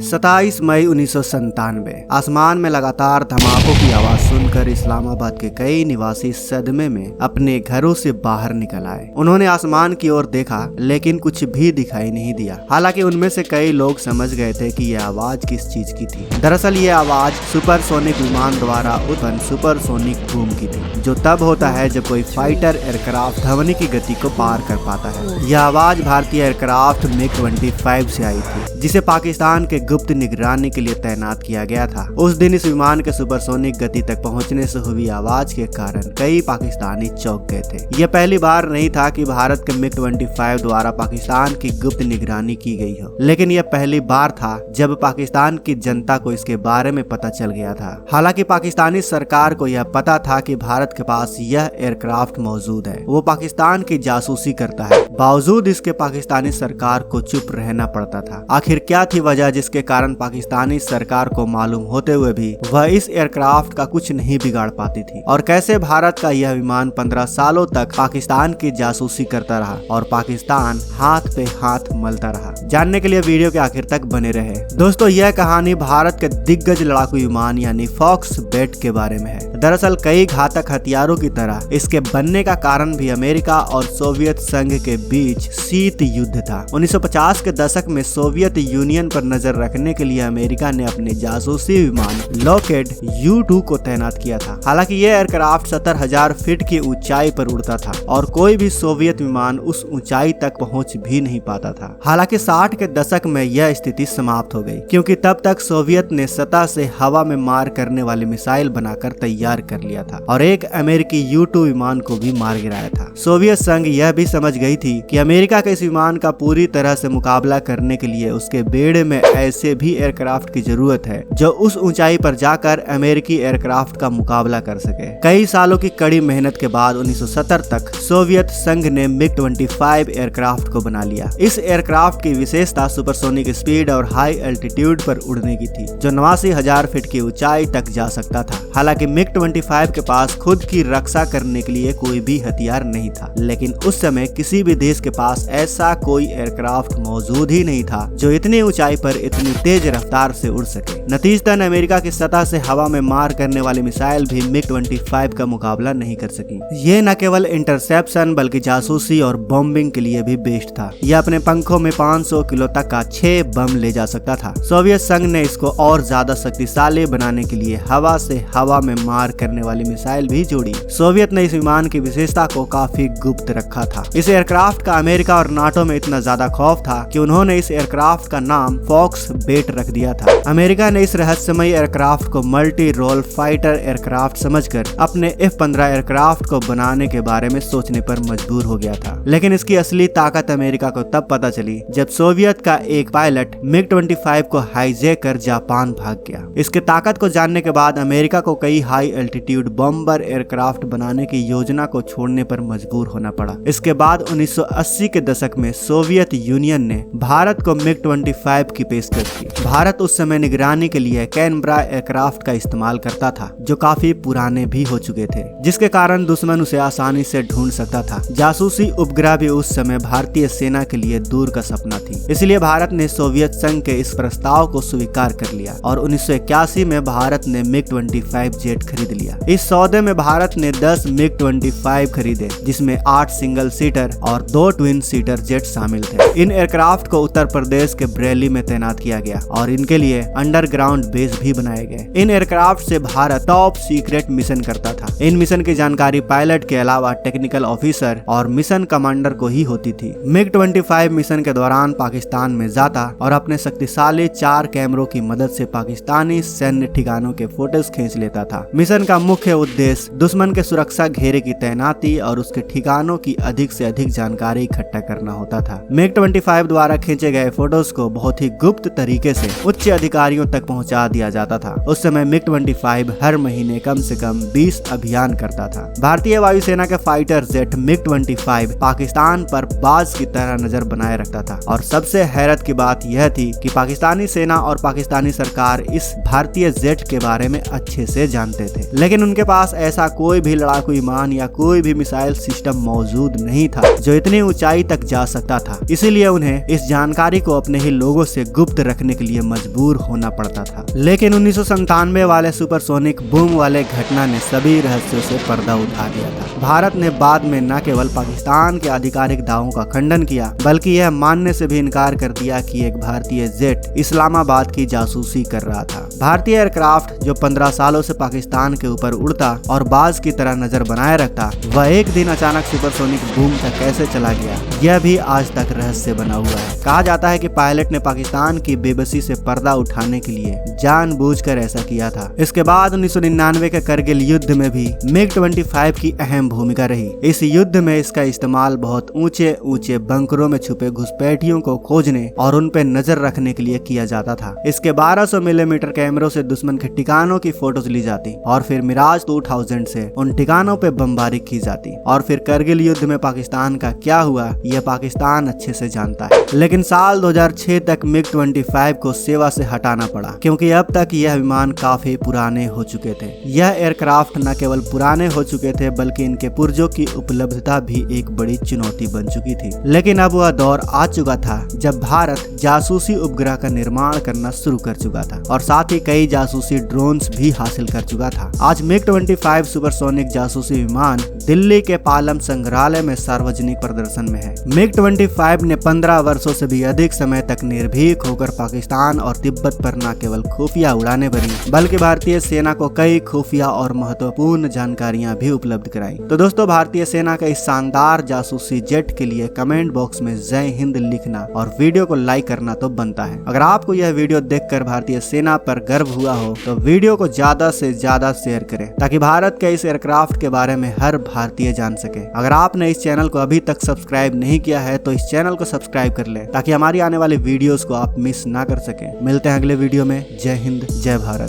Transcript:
27 मई 1997 आसमान में लगातार धमाकों की आवाज सुनकर इस्लामाबाद के कई निवासी सदमे में अपने घरों से बाहर निकल आए। उन्होंने आसमान की ओर देखा लेकिन कुछ भी दिखाई नहीं दिया। हालांकि उनमें से कई लोग समझ गए थे कि यह आवाज किस चीज की थी। दरअसल ये आवाज सुपरसोनिक विमान द्वारा उत्पन्न सुपरसोनिक बूम की थी, जो तब होता है जब कोई फाइटर एयरक्राफ्ट ध्वनि की गति को पार कर पाता है। यह आवाज भारतीय एयरक्राफ्ट MiG-25 से आई थी, जिसे पाकिस्तान के गुप्त निगरानी के लिए तैनात किया गया था। उस दिन इस विमान के सुपरसोनिक गति तक पहुंचने से हुई आवाज के कारण कई पाकिस्तानी चौंक गए थे। यह पहली बार नहीं था कि भारत के MiG-25 द्वारा पाकिस्तान की गुप्त निगरानी की गई हो, लेकिन यह पहली बार था जब पाकिस्तान की जनता को इसके बारे में पता चल गया था। हालांकि पाकिस्तानी सरकार को यह पता था कि भारत के पास यह एयरक्राफ्ट मौजूद है, वो पाकिस्तान की जासूसी करता है। बावजूद इसके पाकिस्तानी सरकार को चुप रहना पड़ता था। आखिर क्या थी वजह जिसके कारण पाकिस्तानी सरकार को मालूम होते हुए भी वह इस एयरक्राफ्ट का कुछ नहीं बिगाड़ पाती थी, और कैसे भारत का यह विमान 15 सालों तक पाकिस्तान की जासूसी करता रहा और पाकिस्तान हाथ पे हाथ मलता रहा। जानने के लिए वीडियो के आखिर तक बने रहे। दोस्तों, यह कहानी भारत के दिग्गज लड़ाकू विमान यानी फॉक्स बेट के बारे में है। दरअसल कई घातक हथियारों की तरह इसके बनने का कारण भी अमेरिका और सोवियत संघ के बीच शीत युद्ध था। 1950 के दशक में सोवियत यूनियन पर नजर रखने के लिए अमेरिका ने अपने जासूसी विमान लॉकहेड U-2 को तैनात किया था। हालांकि यह एयरक्राफ्ट 70,000 फीट की ऊंचाई पर उड़ता था और कोई भी सोवियत विमान उस ऊंचाई तक पहुंच भी नहीं पाता था। हालांकि 60 के दशक में यह स्थिति समाप्त हो गई, क्योंकि तब तक सोवियत ने सतह से हवा में मार करने वाली मिसाइल बनाकर तैयार कर लिया था और एक अमेरिकी U-2 विमान को भी मार गिराया था। सोवियत संघ यह भी समझ गई थी कि अमेरिका के इस विमान का पूरी तरह से मुकाबला करने के लिए उसके बेड़े में ऐसे भी एयरक्राफ्ट की जरूरत है जो उस ऊंचाई पर जाकर अमेरिकी एयरक्राफ्ट का मुकाबला कर सके। कई सालों की कड़ी मेहनत के बाद 1970 तक सोवियत संघ ने MiG-25 एयरक्राफ्ट को बना लिया। इस एयरक्राफ्ट की विशेषता सुपरसोनिक स्पीड और हाई एल्टीट्यूड पर उड़ने की थी, जो 89,000 फीट की ऊंचाई तक जा सकता था। हालांकि MiG-25 के पास खुद की रक्षा करने के लिए कोई भी हथियार नहीं था, लेकिन उस समय किसी भी देश के पास ऐसा कोई एयरक्राफ्ट मौजूद ही नहीं था जो इतनी ऊंचाई पर इतनी तेज रफ्तार से उड़ सके। नतीजतन अमेरिका की सतह से हवा में मार करने वाली मिसाइल भी MiG-25 का मुकाबला नहीं कर सकी। ये न केवल इंटरसेप्शन बल्कि जासूसी और बॉम्बिंग के लिए भी बेस्ट था। यह अपने पंखों में 500 किलो तक का 6 बम ले जा सकता था। सोवियत संघ ने इसको और ज्यादा शक्तिशाली बनाने के लिए हवा से हवा में मार करने वाली मिसाइल भी जोड़ी। सोवियत ने इस विमान की विशेषता को काफी गुप्त रखा था। इस एयरक्राफ्ट का अमेरिका और नाटो में इतना ज्यादा खौफ था कि उन्होंने इस एयरक्राफ्ट का नाम फॉक्स बेट रख दिया था। अमेरिका ने इस रहस्यमयी एयरक्राफ्ट को मल्टी रोल फाइटर एयरक्राफ्ट समझकर अपने F-15 एयरक्राफ्ट को बनाने के बारे में सोचने पर मजबूर हो गया था। लेकिन इसकी असली ताकत अमेरिका को तब पता चली जब सोवियत का एक पायलट MiG-25 को हाईजैक कर जापान भाग गया। इसके ताकत को जानने के बाद अमेरिका को कई हाई एल्टीट्यूड बॉम्बर एयरक्राफ्ट बनाने की योजना को छोड़ने पर मजबूर होना पड़ा। इसके बाद 1980 के दशक में सोवियत यूनियन ने भारत को MiG-25 की पेशकश की। भारत उस समय निगरानी के लिए कैनबरा एयरक्राफ्ट का इस्तेमाल करता था, जो काफी पुराने भी हो चुके थे, जिसके कारण दुश्मन उसे आसानी से ढूंढ सकता था। जासूसी उपग्रह भी उस समय भारतीय सेना के लिए दूर का सपना थी। इसलिए भारत ने सोवियत संघ के इस प्रस्ताव को स्वीकार कर लिया और 1981 में भारत ने MiG-25 जेट खरीद लिया। इस सौदे में भारत ने 10 MiG-25 खरीदे, जिसमें 8 सिंगल सीटर और 2 ट्विन सीटर जेट शामिल थे। इन एयरक्राफ्ट को उत्तर प्रदेश के बरेली में तैनात किया गया और इनके लिए अंडरग्राउंड बेस भी बनाए गए। इन एयरक्राफ्ट से भारत टॉप सीक्रेट मिशन करता था। इन मिशन की जानकारी पायलट के अलावा टेक्निकल ऑफिसर और मिशन कमांडर को ही होती थी। MiG-25 मिशन के दौरान पाकिस्तान में जाता और अपने शक्तिशाली 4 कैमरों की मदद से पाकिस्तानी सैन्य ठिकानों के फोटोज खींच लेता था। मिशन का मुख्य उद्देश्य दुश्मन के सुरक्षा घेरे की तैनाती और उसके ठिकानों की अधिक से अधिक जानकारी इकट्ठा करना होता था। MiG-25 द्वारा खींचे गए फोटोज को बहुत ही गुप्त तरीके से उच्च अधिकारियों तक पहुंचा दिया जाता था। उस समय MiG-25 हर महीने कम से कम 20 अभियान करता था। भारतीय वायुसेना के फाइटर जेट MiG-25 पाकिस्तान पर बाज की तरह नजर बनाए रखता था, और सबसे हैरत की बात यह थी कि पाकिस्तानी सेना और पाकिस्तानी सरकार इस भारतीय जेट के बारे में अच्छे से जानते थे। थे, लेकिन उनके पास ऐसा कोई भी लड़ाकू विमान या कोई भी मिसाइल सिस्टम मौजूद नहीं था जो इतनी ऊंचाई तक जा सकता था। इसीलिए उन्हें इस जानकारी को अपने ही लोगों से गुप्त रखने के लिए मजबूर होना पड़ता था। लेकिन 1997 वाले सुपरसोनिक बूम वाले घटना ने सभी रहस्यों से पर्दा उठा दिया था। भारत ने बाद में न केवल पाकिस्तान के आधिकारिक दावों का खंडन किया, बल्कि यह मानने से भी इनकार कर दिया कि एक भारतीय जेट इस्लामाबाद की जासूसी कर रहा था। भारतीय एयरक्राफ्ट जो 15 सालों से पाकिस्तान के ऊपर उड़ता और बाज की तरह नजर बनाए रखता, वह एक दिन अचानक सुपरसोनिक बूम तक कैसे चला गया, यह भी आज तक रहस्य बना हुआ है। कहा जाता है कि पायलट ने पाकिस्तान की बेबसी से पर्दा उठाने के लिए जानबूझकर ऐसा किया था। इसके बाद 1999 के करगिल युद्ध में भी MiG-25 की अहम भूमिका रही। इस युद्ध में इसका इस्तेमाल बहुत ऊंचे ऊंचे बंकरों में छुपे घुसपैठियों को खोजने और उन पे नजर रखने के लिए किया जाता था। इसके 1200 मिलीमीटर कैमरों से दुश्मन के ठिकानों की फोटोज ली जाती और फिर मिराज 2000 से उन ठिकानों पे बमबारी की जाती। और फिर करगिल युद्ध में पाकिस्तान का क्या हुआ, यह पाकिस्तान अच्छे से जानता है। लेकिन साल 2006 तक MiG-25 को सेवा से हटाना पड़ा, क्योंकि अब तक यह विमान काफी पुराने हो चुके थे। यह एयरक्राफ्ट न केवल पुराने हो चुके थे, बल्कि इनके पुर्जों की उपलब्धता भी एक बड़ी चुनौती बन चुकी थी। लेकिन अब वह दौर आ चुका था जब भारत जासूसी उपग्रह का निर्माण करना शुरू कर चुका था और साथ ही कई जासूसी ड्रोन्स भी हासिल कर चुका था। आज MiG-25 सुपरसोनिक जासूसी विमान दिल्ली के पालम संग्रहालय में सार्वजनिक प्रदर्शन में है। MiG-25 ने 15 वर्षों से भी अधिक समय तक निर्भीक होकर पाकिस्तान और तिब्बत पर न केवल खुफिया उड़ाने भरी, बल्कि भारतीय सेना को कई खुफिया और महत्वपूर्ण जानकारियां भी उपलब्ध कराई। तो दोस्तों, भारतीय सेना का इस शानदार जासूसी जेट के लिए कमेंट बॉक्स में जय हिंद लिखना और वीडियो को लाइक करना तो बनता है। अगर आपको यह वीडियो देखकर भारतीय सेना पर गर्व हुआ हो तो वीडियो को ज्यादा से ज्यादा शेयर करें, ताकि भारत के इस एयरक्राफ्ट के बारे में हर भारतीय जान सके। अगर आपने इस चैनल को अभी तक सब्सक्राइब नहीं किया है तो इस चैनल को सब्सक्राइब कर लें, ताकि हमारी आने वाली वीडियोस को आप मिस ना कर सकें। मिलते हैं अगले वीडियो में। जय हिंद, जय भारत।